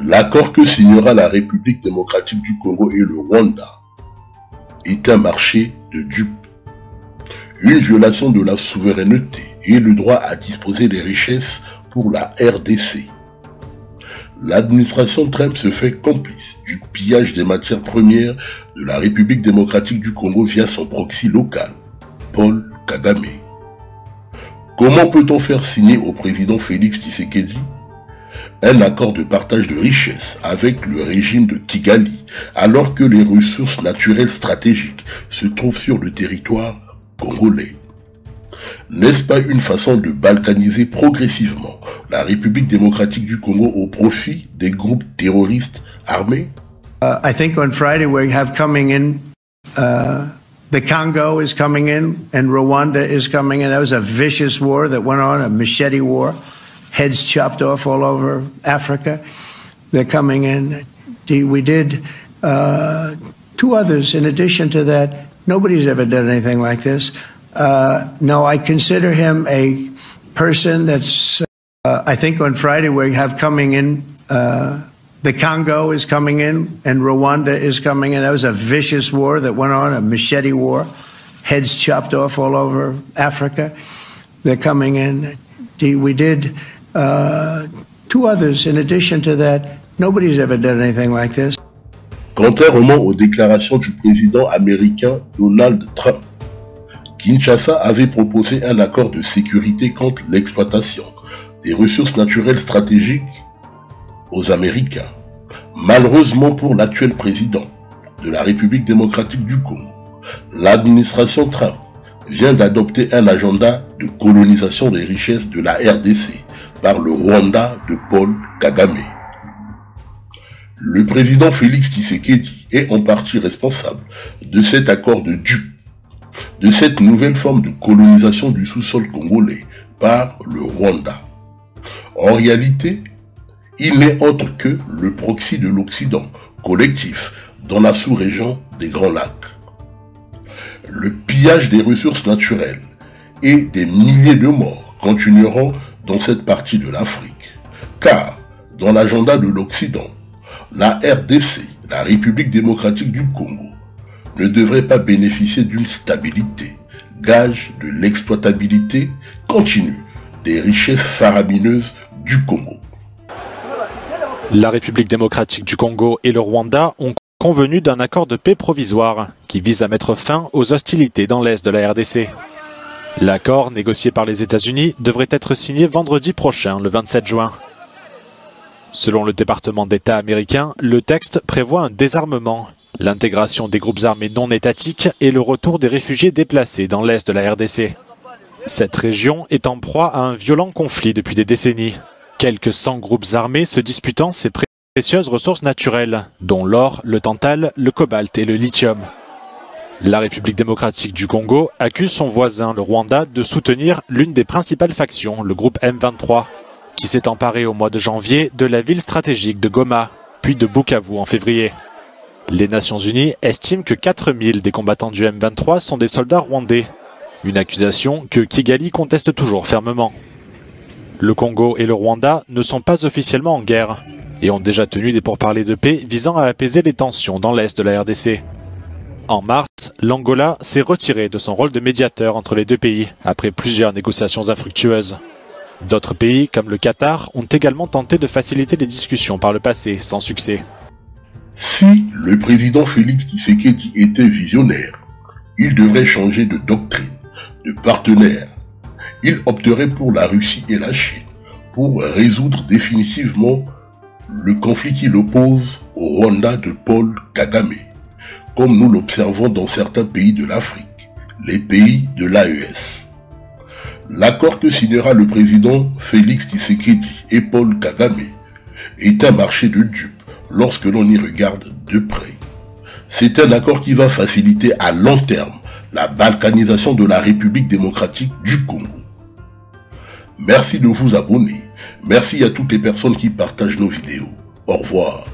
L'accord que signera la République démocratique du Congo et le Rwanda est un marché de dupes, une violation de la souveraineté et le droit à disposer des richesses pour la RDC. L'administration Trump se fait complice du pillage des matières premières de la République démocratique du Congo via son proxy local, Paul Kagame. Comment peut-on faire signer au président Félix Tshisekedi un accord de partage de richesses avec le régime de Kigali alors que les ressources naturelles stratégiques se trouvent sur le territoire congolais? N'est-ce pas une façon de balkaniser progressivement la République démocratique du Congo au profit des groupes terroristes armés? I think on Friday we have coming in, the Congo is coming in and Rwanda is coming in. That was a vicious war that went on, a machete war. Heads chopped off all over Africa. They're coming in. We did two others in addition to that. Nobody's ever done anything like this. No, I consider him a person that's, I think on Friday we have coming in, the Congo is coming in and Rwanda is coming in. That was a vicious war that went on, a machete war. Heads chopped off all over Africa. They're coming in. We did two others in addition to that. Nobody's ever done anything like this. Contrairement aux déclarations du président américain Donald Trump, Kinshasa avait proposé un accord de sécurité contre l'exploitation des ressources naturelles stratégiques aux Américains. Malheureusement pour l'actuel président de la République démocratique du Congo, l'administration Trump vient d'adopter un agenda de colonisation des richesses de la RDC par le Rwanda de Paul Kagame. Le président Félix Tshisekedi est en partie responsable de cet accord de dupes, de cette nouvelle forme de colonisation du sous-sol congolais par le Rwanda. En réalité, il n'est autre que le proxy de l'Occident collectif dans la sous-région des Grands Lacs. Le pillage des ressources naturelles et des milliers de morts continueront dans cette partie de l'Afrique, car dans l'agenda de l'Occident, la RDC, la République démocratique du Congo, ne devrait pas bénéficier d'une stabilité, gage de l'exploitabilité continue des richesses faramineuses du Congo. La République démocratique du Congo et le Rwanda ont convenu d'un accord de paix provisoire qui vise à mettre fin aux hostilités dans l'est de la RDC. L'accord, négocié par les États-Unis, devrait être signé vendredi prochain, le 27 juin. Selon le département d'État américain, le texte prévoit un désarmement, l'intégration des groupes armés non étatiques et le retour des réfugiés déplacés dans l'est de la RDC. Cette région est en proie à un violent conflit depuis des décennies. Quelques 100 groupes armés se disputant ces précieuses ressources naturelles, dont l'or, le tantal, le cobalt et le lithium. La République démocratique du Congo accuse son voisin, le Rwanda, de soutenir l'une des principales factions, le groupe M23, qui s'est emparé au mois de janvier de la ville stratégique de Goma, puis de Bukavu en février. Les Nations Unies estiment que 4000 des combattants du M23 sont des soldats rwandais, une accusation que Kigali conteste toujours fermement. Le Congo et le Rwanda ne sont pas officiellement en guerre et ont déjà tenu des pourparlers de paix visant à apaiser les tensions dans l'est de la RDC. En mars, l'Angola s'est retiré de son rôle de médiateur entre les deux pays après plusieurs négociations infructueuses. D'autres pays, comme le Qatar, ont également tenté de faciliter les discussions par le passé, sans succès. Si le président Félix Tshisekedi était visionnaire, il devrait changer de doctrine, de partenaire. Il opterait pour la Russie et la Chine pour résoudre définitivement le conflit qui l'oppose au Rwanda de Paul Kagame, comme nous l'observons dans certains pays de l'Afrique, les pays de l'AES. L'accord que signera le président Félix Tshisekedi et Paul Kagame est un marché de dupes lorsque l'on y regarde de près. C'est un accord qui va faciliter à long terme la balkanisation de la République démocratique du Congo. Merci de vous abonner. Merci à toutes les personnes qui partagent nos vidéos. Au revoir.